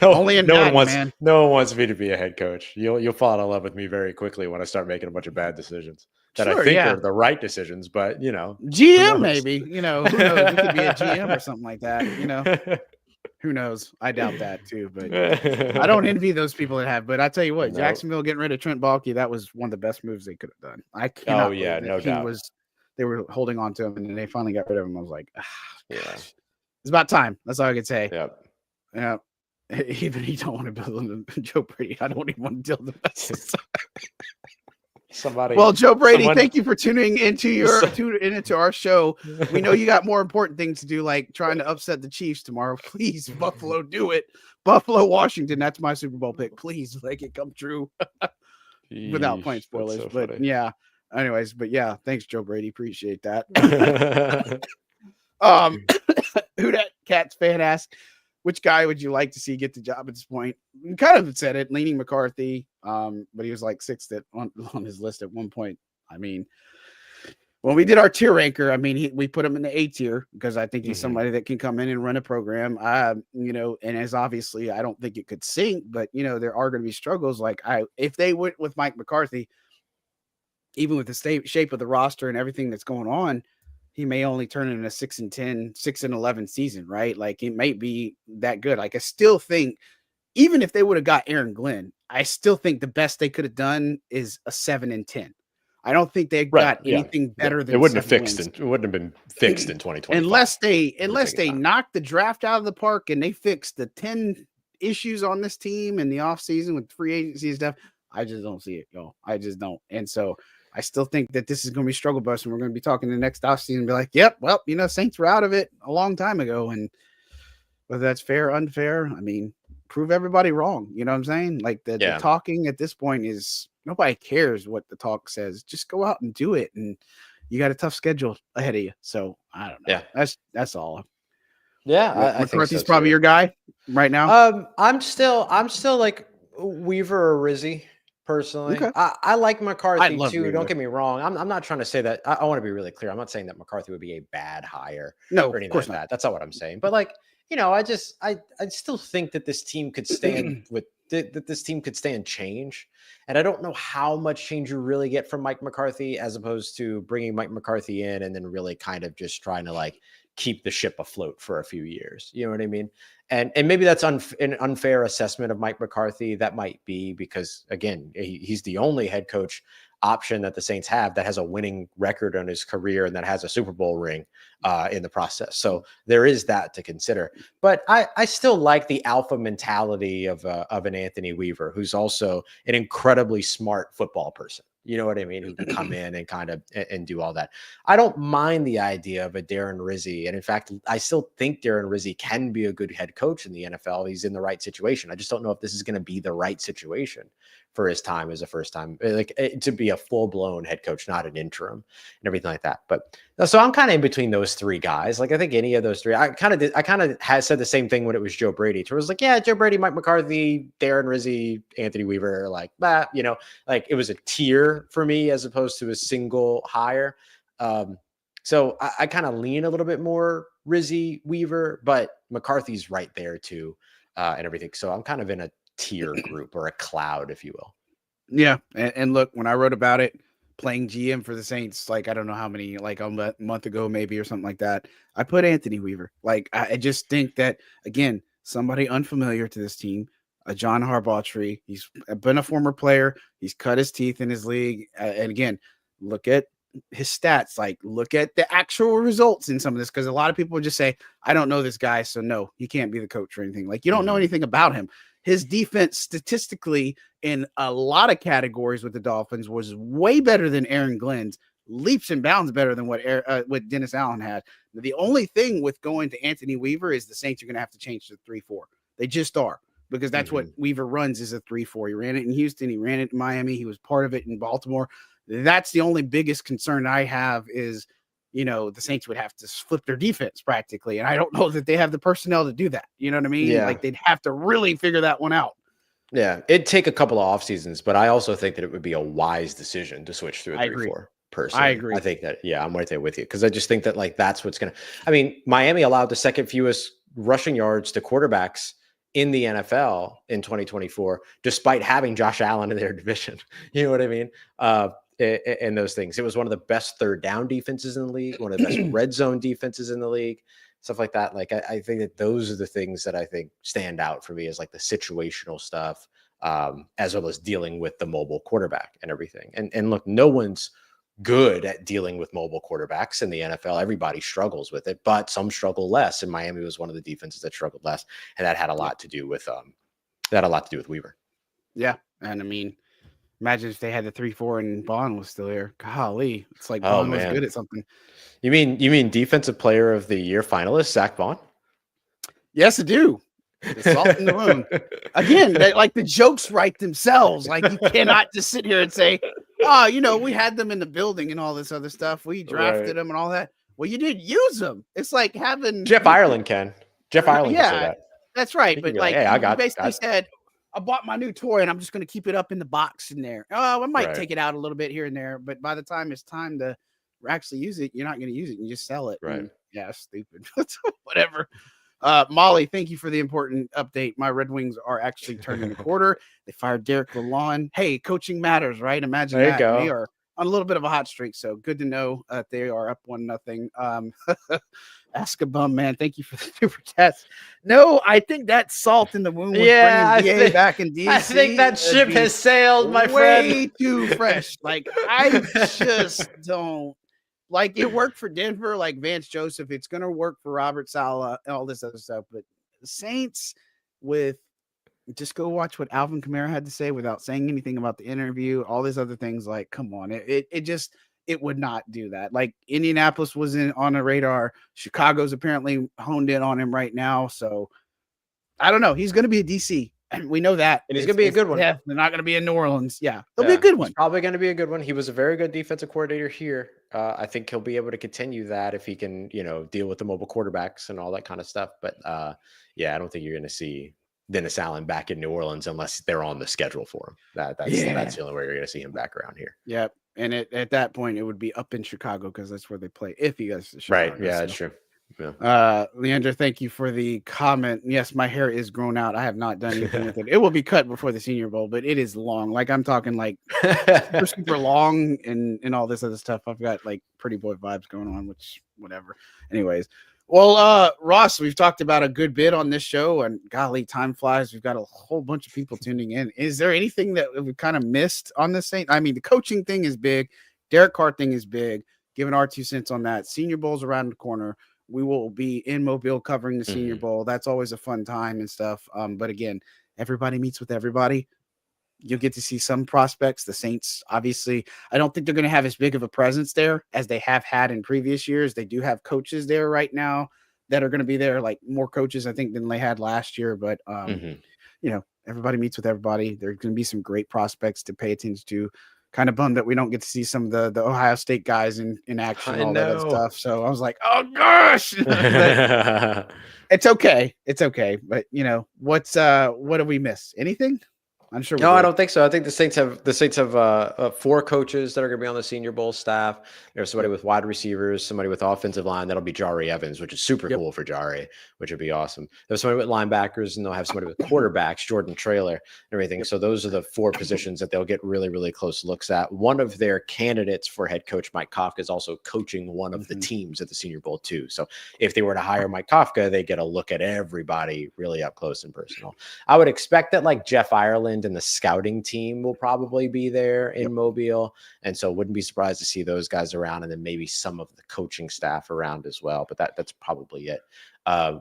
No one wants me to be a head coach. You'll fall in love with me very quickly when I start making a bunch of bad decisions that I think are the right decisions. But GM maybe. Who knows? You could be a GM or something like that. Who knows? I doubt that too. But I don't envy those people that have. But I tell you what, Jacksonville getting rid of Trent Baalke, that was one of the best moves they could have done. I cannot. No doubt. They were holding on to him, and then they finally got rid of him. I was like, it's about time. That's all I could say. Yeah. Even he don't want to build on Joe Brady. I don't even want to deal with the Well, Joe Brady, thank you for tuning into our show. We know you got more important things to do, like trying to upset the Chiefs tomorrow. Please, Buffalo, do it. Buffalo, Washington. That's my Super Bowl pick. Please, make it come true. Without playing spoilers, but funny. Anyways, but thanks, Joe Brady. Appreciate that. Who that Cats fan asked, which guy would you like to see get the job at this point? We kind of said it, leaning McCarthy, but he was like 6th on his list at one point. I mean, when we did our tier ranker, I mean, we put him in the A tier because I think he's somebody that can come in and run a program. And as obviously, I don't think it could sink, but there are going to be struggles. Like if they went with Mike McCarthy, even with the shape of the roster and everything that's going on, he may only turn in a 6-10, 6-11 season, right? Like, it might be that good. Like, I still think, even if they would have got Aaron Glenn, I still think the best they could have done is a 7-10. I don't think they got anything better than it wouldn't have fixed. It wouldn't have been fixed in 2020 unless they knocked the draft out of the park and they fixed the 10 issues on this team in the offseason with free agency and stuff. I just don't see it go. I just don't. And so I still think that this is going to be struggle bus, and we're going to be talking the next offseason and be like, yep, well, Saints were out of it a long time ago. And whether that's fair or unfair, I mean, prove everybody wrong. You know what I'm saying? Like the talking at this point is nobody cares what the talk says. Just go out and do it. And you got a tough schedule ahead of you. So I don't know. Yeah. That's all. Yeah. I think so, probably your guy right now. I'm still like Weaver or Rizzi. Personally, okay. I like McCarthy too. Weaver. Don't get me wrong. I'm not trying to say that. I want to be really clear. I'm not saying that McCarthy would be a bad hire or anything like that. That's not what I'm saying. But like, I still think that this team could stand that this team could stand change. And I don't know how much change you really get from Mike McCarthy as opposed to bringing Mike McCarthy in and then really kind of just trying to like keep the ship afloat for a few years. You know what I mean? And maybe that's an unfair assessment of Mike McCarthy. That might be because, again, he's the only head coach option that the Saints have that has a winning record on his career and that has a Super Bowl ring in the process. So there is that to consider. But I still like the alpha mentality of an Anthony Weaver, who's also an incredibly smart football person. You know what I mean? Who can come in and kind of and do all that. I don't mind the idea of a Darren Rizzi. And in fact, I still think Darren Rizzi can be a good head coach in the NFL. He's in the right situation. I just don't know if this is going to be the right situation for his time as a first time, like to be a full blown head coach, not an interim and everything like that. But so I'm kind of in between those three guys. Like I think any of those three, I kind of had said the same thing when it was Joe Brady. It was like, yeah, Joe Brady, Mike McCarthy, Darren Rizzi, Anthony Weaver, like that, like it was a tier for me as opposed to a single hire. So I kind of lean a little bit more Rizzi, Weaver, but McCarthy's right there too, and everything. So I'm kind of in a tier group or a cloud, if you will. Yeah, and look, when I wrote about it, playing GM for the Saints, like I don't know how many, like a month ago maybe or something like that, I put Anthony Weaver. Like I just think that again, somebody unfamiliar to this team, a John Harbaugh tree. He's been a former player. He's cut his teeth in his league, and again, look at his stats. Like look at the actual results in some of this, because a lot of people just say, "I don't know this guy, so no, he can't be the coach or anything." Like you don't know anything about him. His defense statistically in a lot of categories with the Dolphins was way better than Aaron Glenn's, leaps and bounds better than what Dennis Allen had. The only thing with going to Anthony Weaver is the Saints are going to have to change to 3-4. They just are, because that's what Weaver runs, is a 3-4. He ran it in Houston. He ran it in Miami. He was part of it in Baltimore. That's the only biggest concern I have is, the Saints would have to flip their defense practically. And I don't know that they have the personnel to do that. You know what I mean? Yeah. Like they'd have to really figure that one out. Yeah. It'd take a couple of off seasons, but I also think that it would be a wise decision to switch to a 3-4. Personally, I agree. I think that, I'm right there with you. Cause I just think that like, that's what's Miami allowed the second fewest rushing yards to quarterbacks in the NFL in 2024, despite having Josh Allen in their division. You know what I mean? And those things. It was one of the best third down defenses in the league, one of the best red zone defenses in the league, stuff like that. Like, I think that those are the things that I think stand out for me as like the situational stuff, as well as dealing with the mobile quarterback and everything. And look, no one's good at dealing with mobile quarterbacks in the NFL. Everybody struggles with it, but some struggle less. And Miami was one of the defenses that struggled less. And that had a lot to do with, Weaver. Yeah. And I mean, imagine if they had the 3-4 and Bond was still here. Golly, it's like Oh, Bond was man. good at something. You mean defensive player of the year finalist, Zach Bond? Yes, I do. The salt in the wound. Again, like the jokes write themselves. Like you cannot just sit here and say, "Oh, we had them in the building and all this other stuff. We drafted them and all that." Well, you didn't use them. It's like having Jeff Ireland can. Jeff Ireland can say that. That's right. But like, hey, you basically said, I bought my new toy and I'm just going to keep it up in the box in there. Oh, I might take it out a little bit here and there, but by the time it's time to actually use it, you're not going to use it. You just sell it. Right. And, yeah, stupid. Whatever. Molly, thank you for the important update. My Red Wings are actually turning the quarter. They fired Derek Lalonde. Hey, coaching matters, right? Imagine that. They are on a little bit of a hot streak, so good to know they are up 1-0. Ask a bum, man. Thank you for the super chats. No, I think that salt in the wound was bringing DA back in DC. I think that ship has sailed, my friend. Way too fresh. Like, I just don't. Like, it worked for Denver, like Vance Joseph. It's going to work for Robert Saleh and all this other stuff. But the Saints, just go watch what Alvin Kamara had to say without saying anything about the interview, all these other things. Like, come on. It would not do that. Like, Indianapolis was on a radar. Chicago's apparently honed in on him right now. So, I don't know. He's going to be a DC. And we know that. And he's going to be a good one. Yeah, they're not going to be in New Orleans. Yeah, they'll be a good one. He's probably going to be a good one. He was a very good defensive coordinator here. I think he'll be able to continue that if he can, deal with the mobile quarterbacks and all that kind of stuff. But I don't think you're going to see Dennis Allen back in New Orleans unless they're on the schedule for him. That's the only way you're going to see him back around here. Yeah, and at that point, it would be up in Chicago because that's where they play. If he goes to Chicago, right? Yeah, that's true. Yeah. Leandra, thank you for the comment. Yes, my hair is grown out. I have not done anything with it. It will be cut before the Senior Bowl, but it is long. Like I'm talking like super long and all this other stuff. I've got like pretty boy vibes going on, which whatever. Anyways, well, Ross, we've talked about a good bit on this show, and golly, time flies. We've got a whole bunch of people tuning in. Is there anything that we kind of missed on this thing? I mean, the coaching thing is big. Derek Carr thing is big. Giving our 2 cents on that. Senior Bowl's around the corner. We will be in Mobile covering the Senior Bowl. That's always a fun time and stuff. But again, everybody meets with everybody. You'll get to see some prospects. The Saints, obviously, I don't think they're going to have as big of a presence there as they have had in previous years. They do have coaches there right now that are going to be there, like more coaches, I think, than they had last year. But, Everybody meets with everybody. There's going to be some great prospects to pay attention to. Kind of bummed that we don't get to see some of the Ohio State guys in action and I all that other know. stuff. So I was like, oh gosh, but it's okay. It's okay. But what do we miss? Anything? I'm sure we No, I did. don't think so. I think the Saints have 4 coaches that are going to be on the Senior Bowl staff. There's somebody with wide receivers, somebody with offensive line. That'll be Jari Evans, which is super cool for Jari, which would be awesome. There's somebody with linebackers, and they'll have somebody with quarterbacks, Jordan Traylor, and everything. So those are the 4 positions that they'll get really, really close looks at. One of their candidates for head coach, Mike Kafka, is also coaching one of the teams at the Senior Bowl too. So if they were to hire Mike Kafka, they get a look at everybody really up close and personal. I would expect that like Jeff Ireland and the scouting team will probably be there in Mobile. And so wouldn't be surprised to see those guys around, and then maybe some of the coaching staff around as well. But that's probably it.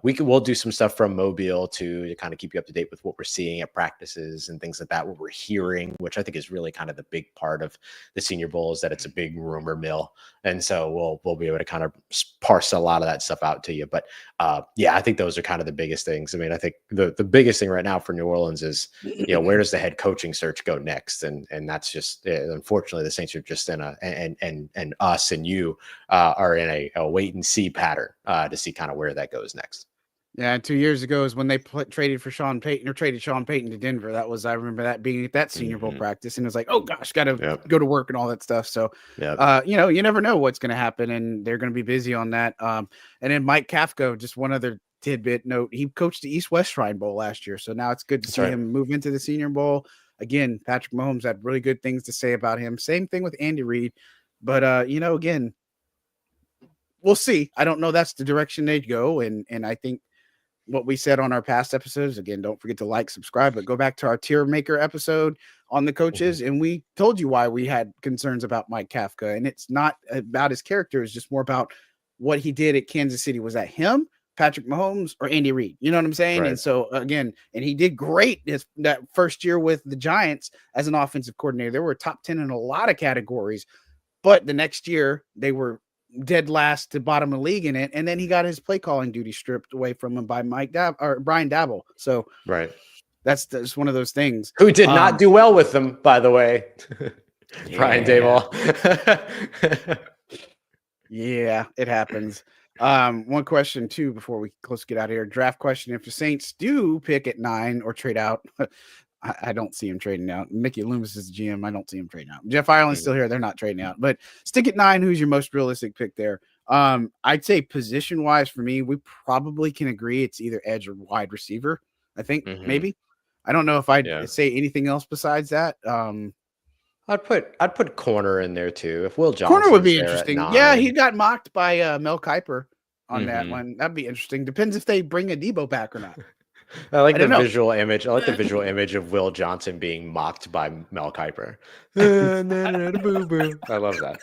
We'll do some stuff from Mobile to kind of keep you up to date with what we're seeing at practices and things like that, what we're hearing, which I think is really kind of the big part of the Senior Bowl, is that it's a big rumor mill. And so we'll be able to kind of parse a lot of that stuff out to you. But yeah, I think those are kind of the biggest things. I mean, I think the biggest thing right now for New Orleans is, where does the head coaching search go next? And that's just, unfortunately, the Saints are just in and us and you are in a wait and see pattern to see kind of where that goes next. Yeah, 2 years ago is when they traded for Sean Payton, or traded Sean Payton to Denver. I remember that being at that Senior Bowl practice, and it was like, oh gosh, got to go to work and all that stuff. So, you never know what's going to happen, and they're going to be busy on that. And then Mike Kafka, just one other tidbit note, he coached the East-West Shrine Bowl last year, so now it's good to see him move into the Senior Bowl. Again, Patrick Mahomes had really good things to say about him. Same thing with Andy Reid, but again, we'll see. I don't know that's the direction they'd go, and I think what we said on our past episodes, again, don't forget to like, subscribe, but go back to our tier maker episode on the coaches. And we told you why we had concerns about Mike Kafka. And it's not about his character. It's just more about what he did at Kansas City. Was that him, Patrick Mahomes, or Andy Reid? You know what I'm saying? Right. And so again, and he did great that first year with the Giants as an offensive coordinator. They were top 10 in a lot of categories, but the next year they were dead last to bottom of the league in it, and then he got his play calling duty stripped away from him by Brian Dabble. So that's one of those things. Who did not do well with them, by the way. Brian Dabble. Yeah, it happens. One question too before we get out of here. Draft question: if the Saints do pick at 9 or trade out, I don't see him trading out. Mickey Loomis is the GM. I don't see him trading out. Jeff Ireland's still here. They're not trading out. But stick at 9. Who's your most realistic pick there? I'd say position-wise for me, we probably can agree it's either edge or wide receiver. I think maybe. I don't know if I'd say anything else besides that. I'd put corner in there too. If Will Johnson corner would be interesting. Yeah, he got mocked by Mel Kiper on that one. That'd be interesting. Depends if they bring a Debo back or not. I like the visual image. I like the visual image of Will Johnson being mocked by Mel Kiper. I love that.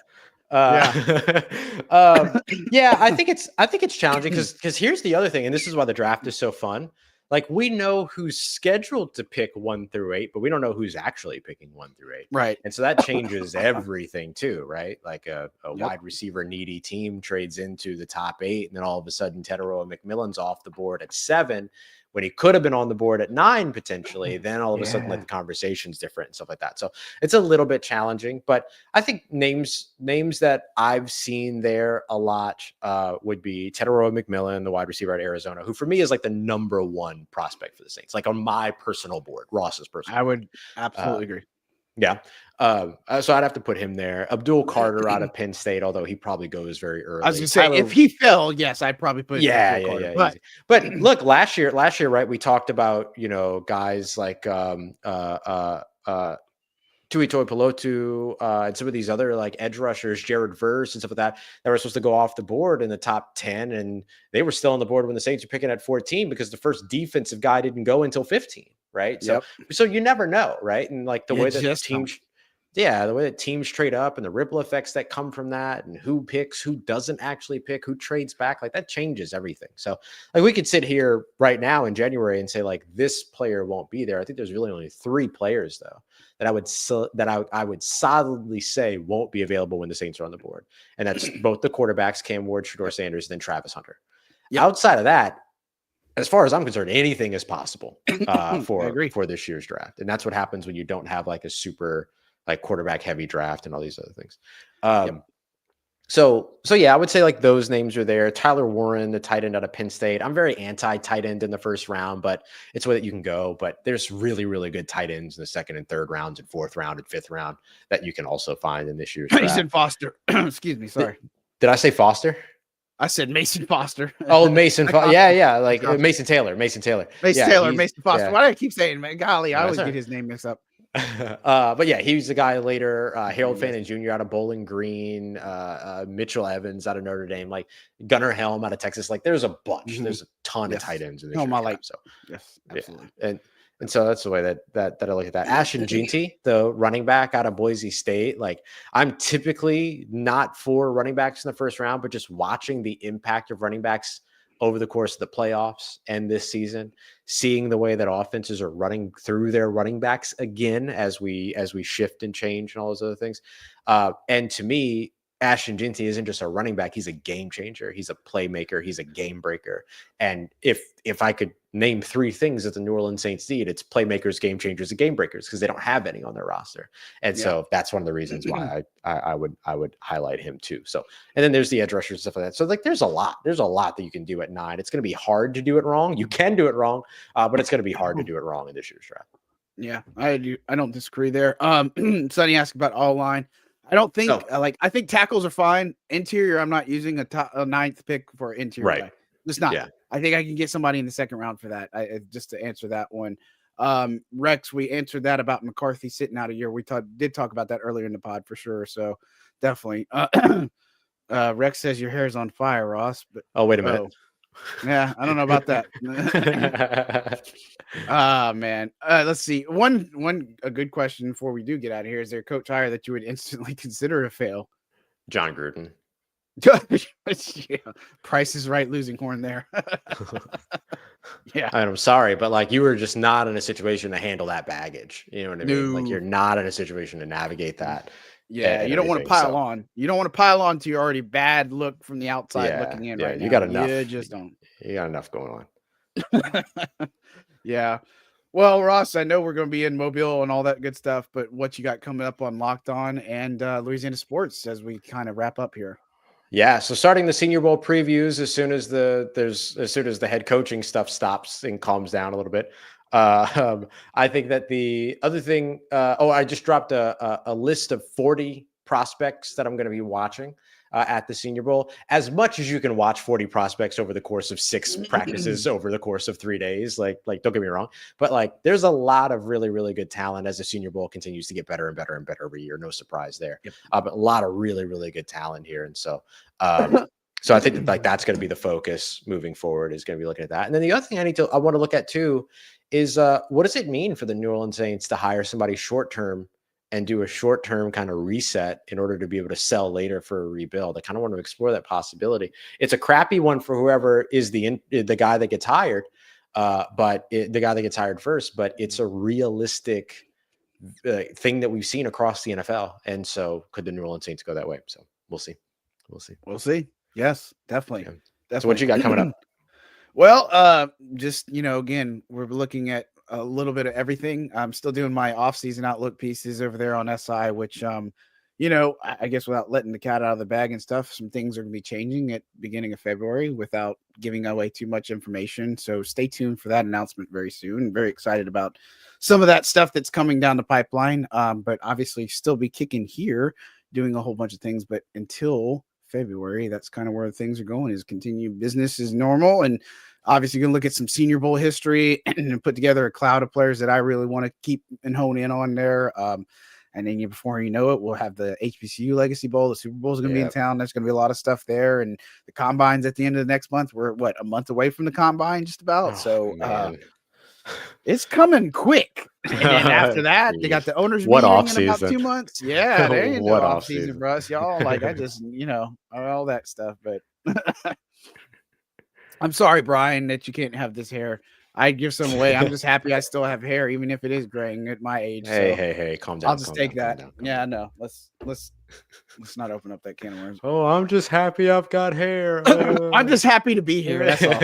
I think it's challenging because here's the other thing, and this is why the draft is so fun. Like, we know who's scheduled to pick 1 through 8, but we don't know who's actually picking 1 through 8. Right. And so that changes everything too, right? Like a wide receiver needy team trades into the top 8, and then all of a sudden Tedero McMillan's off the board at 7 when he could have been on the board at 9 potentially. Then all of a sudden, like, the conversation's different and stuff like that. So it's a little bit challenging, but I think names that I've seen there a lot would be Tedero McMillan, the wide receiver at Arizona, who for me is like the number 1 prospect for the Saints, like on my personal board, Ross's personal. I would absolutely agree. Yeah. So I'd have to put him there. Abdul Carter out of Penn State, although he probably goes very early. I was going to say, if he fell, yes, I'd probably put Carter. But look, last year, right, we talked about, guys like Tuitoi Pelotu and some of these other like edge rushers, Jared Verse and stuff like that were supposed to go off the board in the top 10, and they were still on the board when the Saints were picking at 14 because the first defensive guy didn't go until 15, right? So you never know, right? And like the way that teams trade up and the ripple effects that come from that, and who picks, who doesn't actually pick, who trades back, like that changes everything. So like we could sit here right now in January and say like this player won't be there. I think there's really only 3 players though that I would solidly say won't be available when the Saints are on the board. And that's both the quarterbacks, Cam Ward, Shedeur Sanders, and then Travis Hunter. Outside of that, as far as I'm concerned, anything is possible I agree. for this year's draft. And that's what happens when you don't have like a super like quarterback heavy draft and all these other things. Yep. So yeah, I would say like those names are there. Tyler Warren, the tight end out of Penn State. I'm very anti tight end in the first round, but it's where that you can go. But there's really, really good tight ends in the second and third rounds and fourth round and fifth round that you can also find in this year's draft. Mason Foster. Excuse me. Sorry. Did I say Foster? I said Mason Foster. Oh, Mason. Yeah. Like Mason Taylor. Mason Taylor. Mason Foster. Yeah. Why do I keep saying, man? Golly, I always get his name mixed up. But yeah, he was the guy later. Harold Fannin Jr. out of Bowling Green, Mitchell Evans out of Notre Dame, like Gunnar Helm out of Texas. Like there's a bunch. There's a ton of tight ends in this draft. So yes, absolutely. Yeah. And so that's the way that I look at that. Ashton Ginty, the running back out of Boise State. Like I'm typically not for running backs in the first round, but just watching the impact of running backs over the course of the playoffs and this season, seeing the way that offenses are running through their running backs again as we shift and change and all those other things. And to me, Ashton Ginty isn't just a running back; he's a game changer. He's a playmaker. He's a game breaker. And if I could name three things that the New Orleans Saints need, it's playmakers, game changers, and game breakers because they don't have any on their roster. And so that's one of the reasons why I would highlight him too. So, and then there's the edge rushers and stuff like that. So like there's a lot that you can do at 9. It's going to be hard to do it wrong. You can do it wrong, but it's going to be hard to do it wrong in this year's draft. Yeah, I don't disagree there. Sonny asked about all line. I don't think I think tackles are fine. Interior, I'm not using a 9th pick for interior. Right. Guy. It's not. Yeah. I think I can get somebody in the second round for that. Just to answer that one. Rex, we answered that about McCarthy sitting out a year. We did talk about that earlier in the pod for sure. So definitely. Rex says your hair's on fire, Ross. But wait a minute. Yeah, I don't know about that. Man. Let's see. A good question before we do get out of here. Is there a coach hire that you would instantly consider a fail? John Gruden. Yeah. Price is right, losing horn there. Yeah. I'm sorry, but like you were just not in a situation to handle that baggage. You know what I mean? Like you're not in a situation to navigate that. Yeah, you don't want to pile on. You don't want to pile on to your already bad look from the outside looking in right now. You got enough. You just don't. You got enough going on. Yeah. Well, Ross, I know we're going to be in Mobile and all that good stuff, but what you got coming up on Locked On and Louisiana Sports as we kind of wrap up here? Yeah, so starting the Senior Bowl previews as soon as the head coaching stuff stops and calms down a little bit. I think that the other thing, I just dropped a list of 40 prospects that I'm going to be watching at the Senior Bowl. As much as you can watch 40 prospects over the course of 6 practices over the course of 3 days, like don't get me wrong, but like there's a lot of really, really good talent as the Senior Bowl continues to get better and better and better every year. No surprise there. Yep. But a lot of really, really good talent here, and so. So I think like that's going to be the focus moving forward, is going to be looking at that. And then the other thing I want to look at too is what does it mean for the New Orleans Saints to hire somebody short-term and do a short-term kind of reset in order to be able to sell later for a rebuild? I kind of want to explore that possibility. It's a crappy one for whoever is the guy that gets hired, the guy that gets hired first, but it's a realistic thing that we've seen across the NFL. And so could the New Orleans Saints go that way? So we'll see. We'll see. Yes, definitely. Yeah. So what you got coming up? Well, just, again, we're looking at a little bit of everything. I'm still doing my off-season outlook pieces over there on SI, which, I guess without letting the cat out of the bag and stuff, some things are going to be changing at beginning of February without giving away too much information. So stay tuned for that announcement very soon. Very excited about some of that stuff that's coming down the pipeline. But obviously still be kicking here, doing a whole bunch of things. But until February, that's kind of where things are going, is continue business as normal. And obviously going to look at some Senior Bowl history and put together a cloud of players that I really want to keep and hone in on there. And then before you know it, we'll have the HBCU Legacy Bowl. The Super Bowl is going to be in town. There's going to be a lot of stuff there. And the Combines at the end of the next month. We're, a month away from the Combine just about. It's coming quick. And then after that, they got the owners meeting in about 2 months. Yeah, there ain't no off season, bro. Y'all, like, I just, all that stuff. But I'm sorry, Brian, that you can't have this hair. I'd give some away. I'm just happy I still have hair, even if it is graying at my age. Hey, calm down. I'll just take that. Calm Yeah, down. no, let's not open up that can of worms. Oh, I'm just happy I've got hair. I'm just happy to be here. That's all.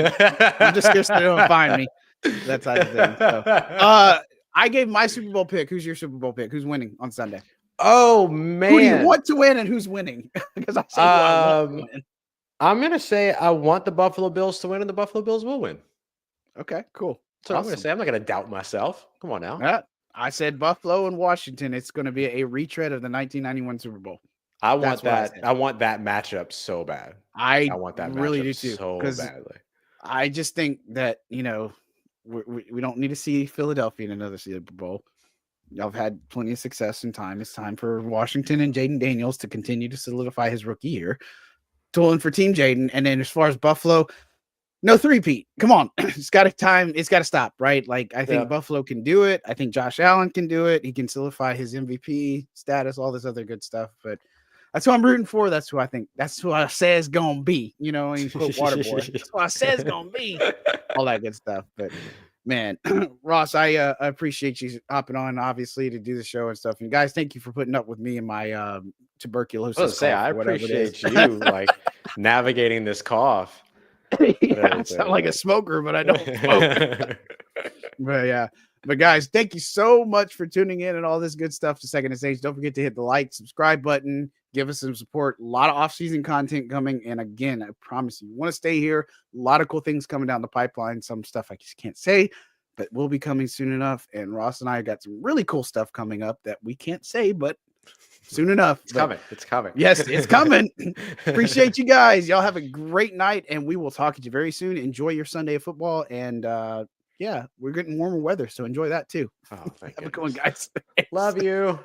I'm just scared to don't find me. That type of thing. So, I gave my Super Bowl pick. Who's your Super Bowl pick? Who's winning on Sunday? Oh man, who do you want to win and who's winning? Because I say I want to win. I'm gonna say I want the Buffalo Bills to win, and the Buffalo Bills will win. Okay, cool. So I'm gonna say I'm not gonna doubt myself. Come on now. I said Buffalo and Washington. It's going to be a retread of the 1991 Super Bowl. I want that. I want that matchup so bad. I want that really matchup do too, so badly. I just think that we don't need to see Philadelphia in another Super Bowl. Y'all have had plenty of success in time. It's time for Washington and Jaden Daniels to continue to solidify his rookie year. Tooling for Team Jaden. And then as far as Buffalo, no three-peat. Come on. It's got to stop, right? Like, I think Buffalo can do it. I think Josh Allen can do it. He can solidify his MVP status, all this other good stuff. But that's who I'm rooting for. That's who I think. That's who I say is going to be. You know, and quote Waterboy. That's who I say is going to be. All that good stuff. But man, Ross, I appreciate you hopping on, obviously, to do the show and stuff. And guys, thank you for putting up with me and my tuberculosis. I appreciate you like navigating this cough. Yeah, I sound like a smoker, but I don't smoke. But guys, thank you so much for tuning in and all this good stuff to Second and Stage. Don't forget to hit the like, subscribe button, give us some support. A lot of off-season content coming. And again, I promise you want to stay here. A lot of cool things coming down the pipeline. Some stuff I just can't say, but will be coming soon enough. And Ross and I got some really cool stuff coming up that we can't say, but soon enough. It's coming. Yes, it's coming. Appreciate you guys. Y'all have a great night, and we will talk to you very soon. Enjoy your Sunday of football, and we're getting warmer weather, so enjoy that too. Oh, have a good one, guys. Love you.